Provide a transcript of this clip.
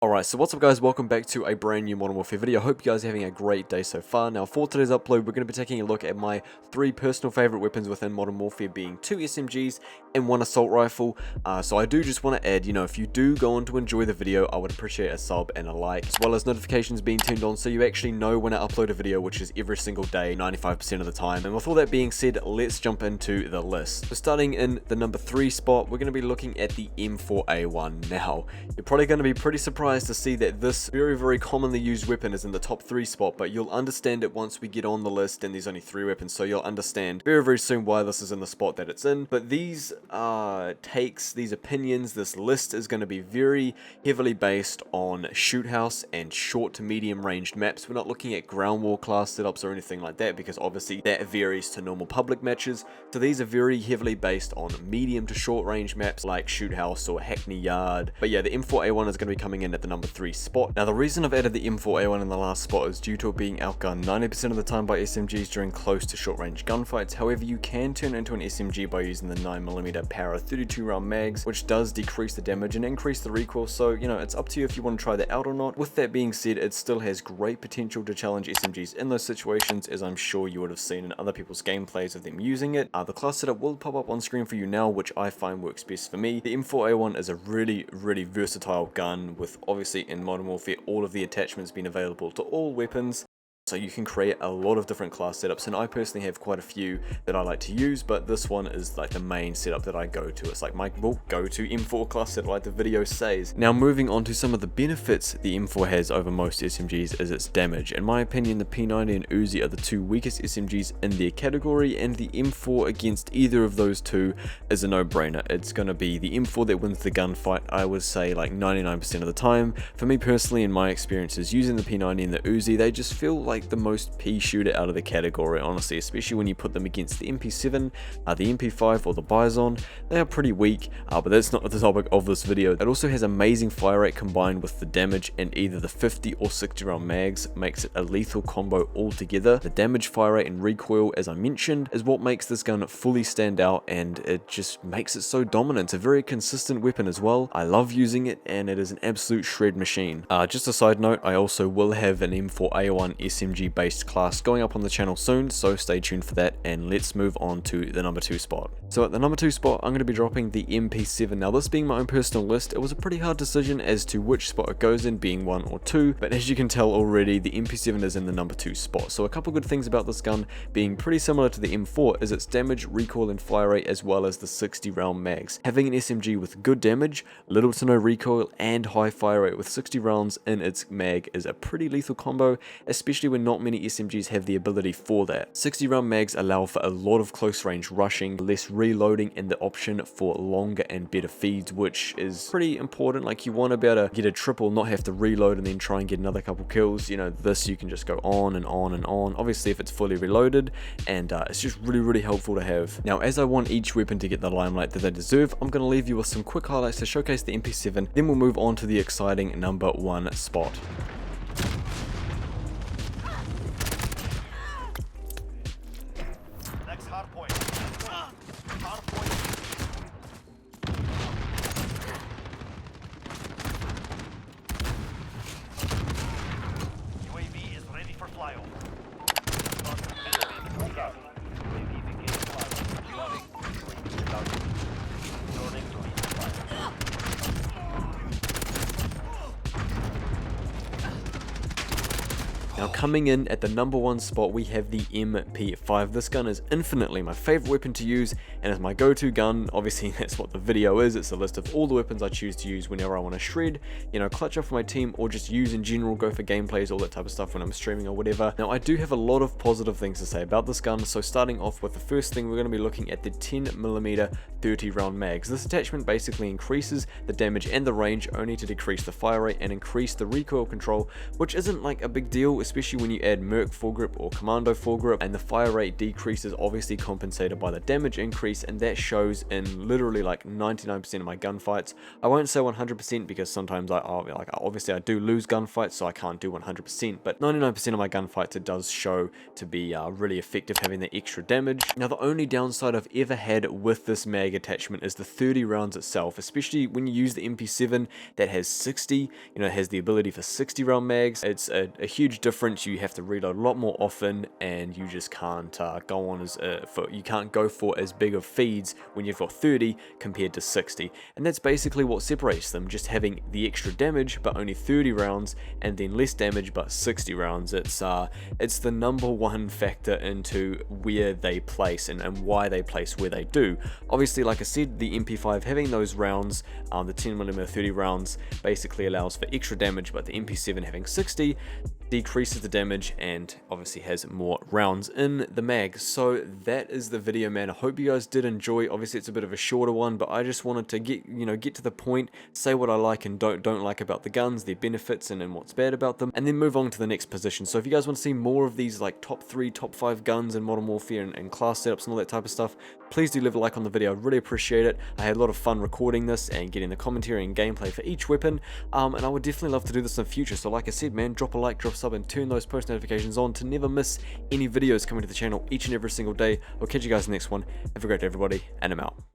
Alright, so what's up guys, welcome back to a brand new Modern Warfare video. I hope you guys are having a great day so far. Now for today's upload, we're going to be taking a look at my 3 personal favourite weapons within Modern Warfare, being 2 SMGs and 1 assault rifle. So I do just want to add, if you do go on to enjoy the video, I would appreciate a sub and a like, as well as notifications being turned on so you actually know when I upload a video, which is every single day, 95% of the time. And with all that being said, let's jump into the list. So starting in the number 3 spot, we're going to be looking at the M4A1. Now, you're probably going to be pretty surprised to see that this very commonly used weapon is in the top 3 spot, but you'll understand it once we get on the list, and there's only 3 weapons, so you'll understand very soon why this is in the spot that it's in. But these takes, these opinions, this list is going to be very heavily based on shoot house and short to medium ranged maps. We're not looking at ground war class setups or anything like that, because obviously that varies to normal public matches. So these are very heavily based on medium to short range maps like shoot house or Hackney Yard. But yeah, the M4A1 is going to be coming in at the number 3 spot. Now the reason I've added the M4A1 in the last spot is due to it being outgunned 90% of the time by SMGs during close to short range gunfights. However, you can turn into an SMG by using the 9mm para 32 round mags, which does decrease the damage and increase the recoil. So it's up to you if you want to try that out or not. With that being said, it still has great potential to challenge SMGs in those situations, as I'm sure you would have seen in other people's gameplays of them using it. The class setup will pop up on screen for you now, which I find works best for me. The M4A1 is a really versatile gun, with obviously in Modern Warfare all of the attachments being available to all weapons. So you can create a lot of different class setups, and I personally have quite a few that I like to use, but this one is like the main setup that I go to. It's like my go-to M4 class setup, like the video says. Now moving on to some of the benefits the M4 has over most SMGs is its damage. In my opinion, the P90 and Uzi are the 2 weakest SMGs in their category, and the M4 against either of those 2 is a no-brainer. It's going to be the M4 that wins the gunfight, I would say, like 99% of the time. For me personally, in my experiences using the P90 and the Uzi, they just feel like the most P shooter out of the category, honestly, especially when you put them against the MP7, the MP5 or the Bison. They are pretty weak, but that's not the topic of this video. It also has amazing fire rate combined with the damage, and either the 50 or 60 round mags makes it a lethal combo altogether. The damage, fire rate and recoil, as I mentioned, is what makes this gun fully stand out, and it just makes it so dominant. It's a very consistent weapon as well. I love using it, and it is an absolute shred machine. Just a side note, I also will have an M4A1 SMG based class going up on the channel soon, so stay tuned for that. And let's move on to the number 2 spot. So at the number 2 spot, I'm going to be dropping the MP7. Now this being my own personal list, it was a pretty hard decision as to which spot it goes in, being 1 or 2, but as you can tell already, the MP7 is in the number 2 spot. So a couple good things about this gun being pretty similar to the M4 is its damage, recoil and fire rate, as well as the 60 round mags. Having an SMG with good damage, little to no recoil and high fire rate with 60 rounds in its mag is a pretty lethal combo, especially when not many SMGs have the ability for that. 60 round mags allow for a lot of close range rushing, less reloading, and the option for longer and better feeds, which is pretty important. Like, you want to be able to get a triple, not have to reload and then try and get another couple kills. This you can just go on and on and on, obviously if it's fully reloaded, and it's just really helpful to have. Now, as I want each weapon to get the limelight that they deserve, I'm going to leave you with some quick highlights to showcase the MP7, then we'll move on to the exciting number 1 spot. UAV is ready for flyover. Now coming in at the number 1 spot, we have the MP5. This gun is infinitely my favorite weapon to use, and is my go-to gun. Obviously that's what the video is. It's a list of all the weapons I choose to use whenever I want to shred, clutch up for my team, or just use in general, go for gameplays, all that type of stuff when I'm streaming or whatever. Now I do have a lot of positive things to say about this gun, so starting off with the first thing, we're going to be looking at the 10mm 30 round mags. This attachment basically increases the damage and the range, only to decrease the fire rate and increase the recoil control, which isn't like a big deal, especially when you add Merc foregrip or Commando foregrip, and the fire rate decrease is obviously compensated by the damage increase, and that shows in literally like 99% of my gunfights. I won't say 100% because sometimes obviously I do lose gunfights, so I can't do 100%, but 99% of my gunfights it does show to be really effective having the extra damage. Now the only downside I've ever had with this mag attachment is the 30 rounds itself, especially when you use the MP7 that has 60, you know, it has the ability for 60 round mags. It's a huge difference. You have to reload a lot more often, and you just can't go on as you can't go for as big of feeds when you've got 30 compared to 60, and that's basically what separates them, just having the extra damage but only 30 rounds, and then less damage but 60 rounds. It's the number one factor into where they place and why they place where they do. Obviously, like I said, the MP5 having those rounds, the 10mm 30 rounds, basically allows for extra damage, but the MP7 having 60 decreases the damage and obviously has more rounds in the mag. So that is the video, man. I hope you guys did enjoy. Obviously it's a bit of a shorter one, but I just wanted to get to the point, say what I like and don't like about the guns, their benefits and what's bad about them, and then move on to the next position. So if you guys want to see more of these like top 3, top 5 guns in Modern Warfare and class setups and all that type of stuff, please do leave a like on the video. I'd really appreciate it. I had a lot of fun recording this and getting the commentary and gameplay for each weapon, and I would definitely love to do this in the future. So like I said, man, drop a like, drop a sub, and turn those post notifications on to never miss any videos coming to the channel each and every single day. I'll catch you guys in the next one. Have a great day, everybody, and I'm out.